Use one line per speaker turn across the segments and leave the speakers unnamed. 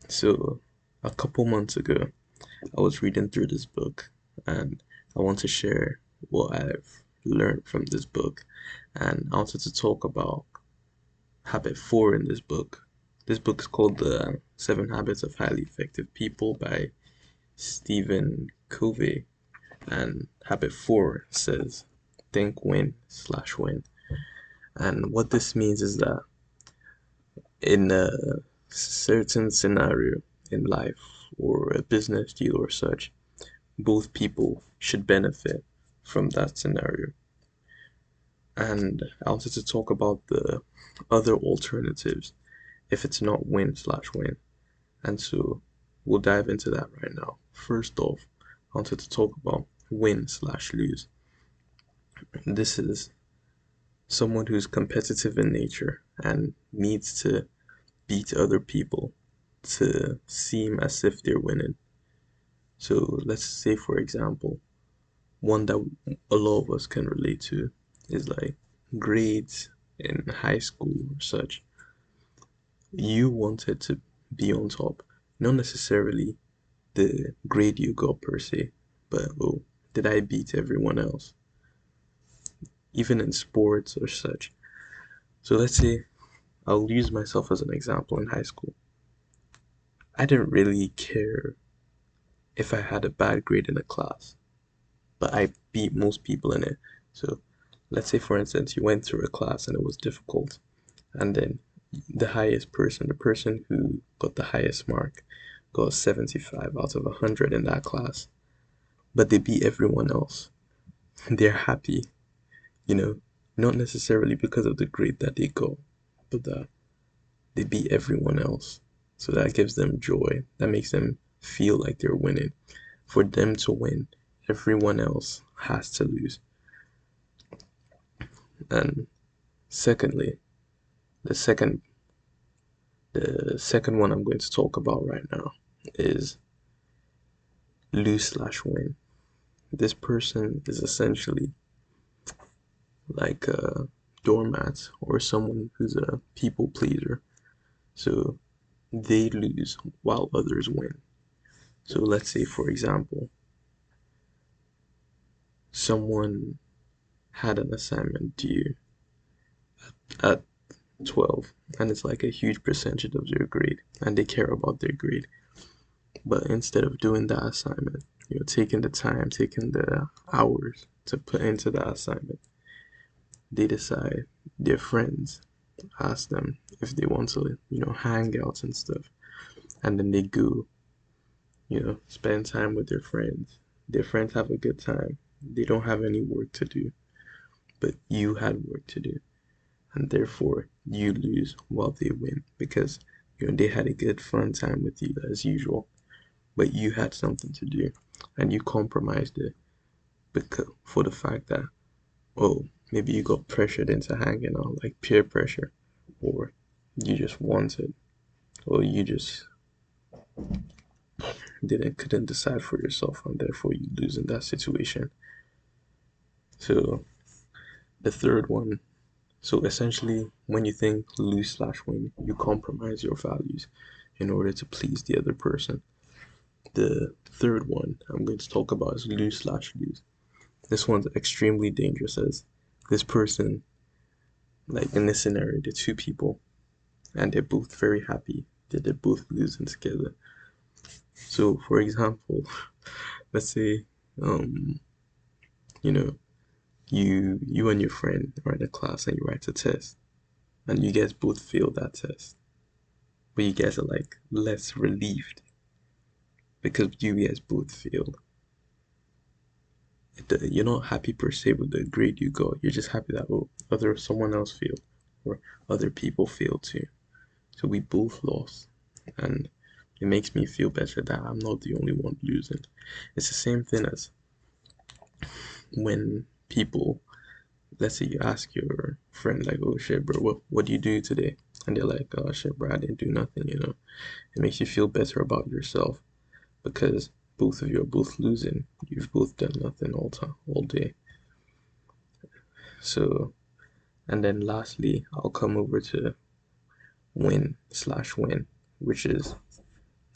So, a couple months ago, I was reading through this book and I want to share what I've learned from this book. And I wanted to talk about habit four in this book. This book is called The Seven Habits of Highly Effective People by Stephen Covey. And habit four says, think win/win. And what this means is that in a certain scenario in life or a business deal or such, both people should benefit from that scenario. And I wanted to talk about the other alternatives if it's not win/win. And so we'll dive into that right now. First off, I wanted to talk about win/lose. This is someone who's competitive in nature and needs to beat other people to seem as if they're winning. So let's say, for example, one that a lot of us can relate to is like grades in high school or such. You wanted to be on top, not necessarily the grade you got per se, but oh, did I beat everyone else? Even in sports or such. So let's say I'll use myself as an example in high school. I didn't really care if I had a bad grade in a class, but I beat most people in it. So let's say, for instance, you went through a class and it was difficult, and then the highest person, the person who got the highest mark, got 75 out of 100 in that class, but they beat everyone else. They're happy, you know, not necessarily because of the grade that they got, but that they beat everyone else. So that gives them joy. That makes them feel like they're winning. For them to win, everyone else has to lose. And secondly, the second the second one I'm going to talk about right now is lose/win. This person is essentially like a doormat or someone who's a people pleaser. So they lose while others win. So let's say, for example, someone had an assignment due at 12 and it's like a huge percentage of their grade and they care about their grade. But instead of doing that assignment, taking the time, taking the hours to put into that assignment, they decide their friends ask them if they want to, hang out and stuff. And then they go, spend time with their friends. Their friends have a good time. They don't have any work to do, but you had work to do. And therefore, you lose while they win because, they had a good fun time with you as usual, but you had something to do and you compromised it because for the fact that, oh, maybe you got pressured into hanging out, like peer pressure, or you just wanted, or you just couldn't decide for yourself, and therefore you lose in that situation. So the third one, so essentially, when you think lose/win, you compromise your values in order to please the other person. The third one I'm going to talk about is lose/lose. This one's extremely dangerous as this person, like in this scenario, the two people, and they're both very happy that they're both losing together. So, for example, let's say, um, you know, you and your friend are in a class and you write a test, and you guys both fail that test, but you guys are like less relieved because you guys both failed. You're not happy per se with the grade you got. You're just happy that someone else failed or other people failed too. So we both lost, and it makes me feel better that I'm not the only one losing. It's the same thing as when people, let's say you ask your friend like, "Oh shit, bro, what do you do today?" And they're like, "Oh shit, bro, I didn't do nothing." It makes you feel better about yourself because both of you are both losing. You've both done nothing all day. So, and then lastly, I'll come over to win/win, which is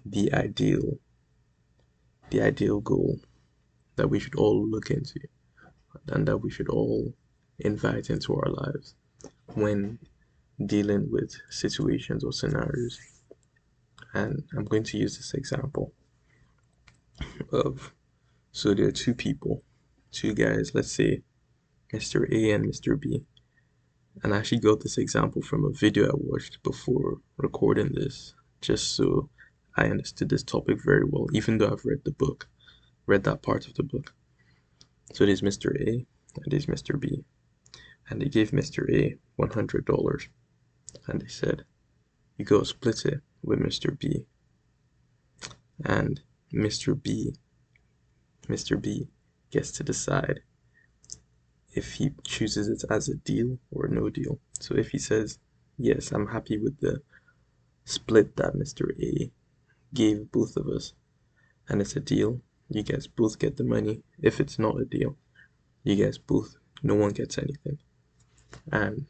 the ideal goal that we should all look into and that we should all invite into our lives when dealing with situations or scenarios. And I'm going to use this example of, so there are two people, two guys, let's say Mr. A and Mr. B. And I actually got this example from a video I watched before recording this, just so I understood this topic very well, even though I've read the book, read that part of the book. So there's Mr. A and there's Mr. B. And they gave Mr. A $100 and they said, you go split it with Mr. B. And Mr. B, Mr. B gets to decide if he chooses it as a deal or no deal. So if he says, yes, I'm happy with the split that Mr. A gave both of us, and it's a deal, you guys both get the money. If it's not a deal, you guys both, no one gets anything. And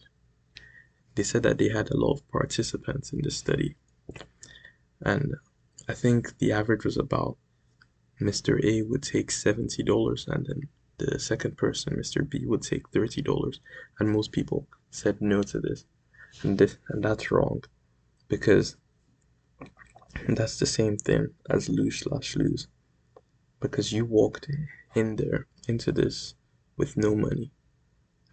they said that they had a lot of participants in the study. And I think the average was about Mr. A would take $70 and then the second person, Mr. B, would take $30. And most people said no to this. And that's wrong, because that's the same thing as lose/lose. Because you walked in there into this with no money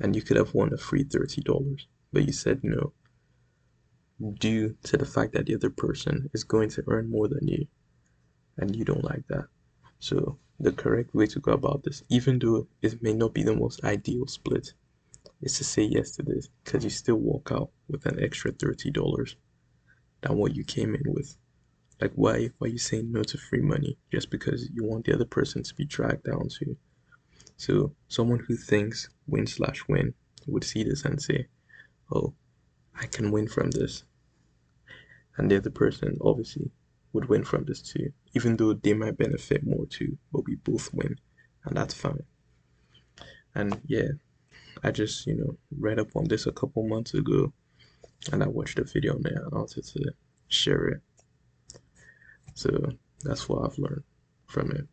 and you could have won a free $30, but you said no due to the fact that the other person is going to earn more than you and you don't like that. So the correct way to go about this, even though it may not be the most ideal split, is to say yes to this, because you still walk out with an extra $30 than what you came in with. Like, why are you saying no to free money just because you want the other person to be dragged down to? So someone who thinks win/win would see this and say, oh, I can win from this. And the other person obviously would win from this too, even though they might benefit more too, but we both win, and that's fine. And yeah, I just, read up on this a couple months ago and I watched a video on it and I wanted to share it. So that's what I've learned from it.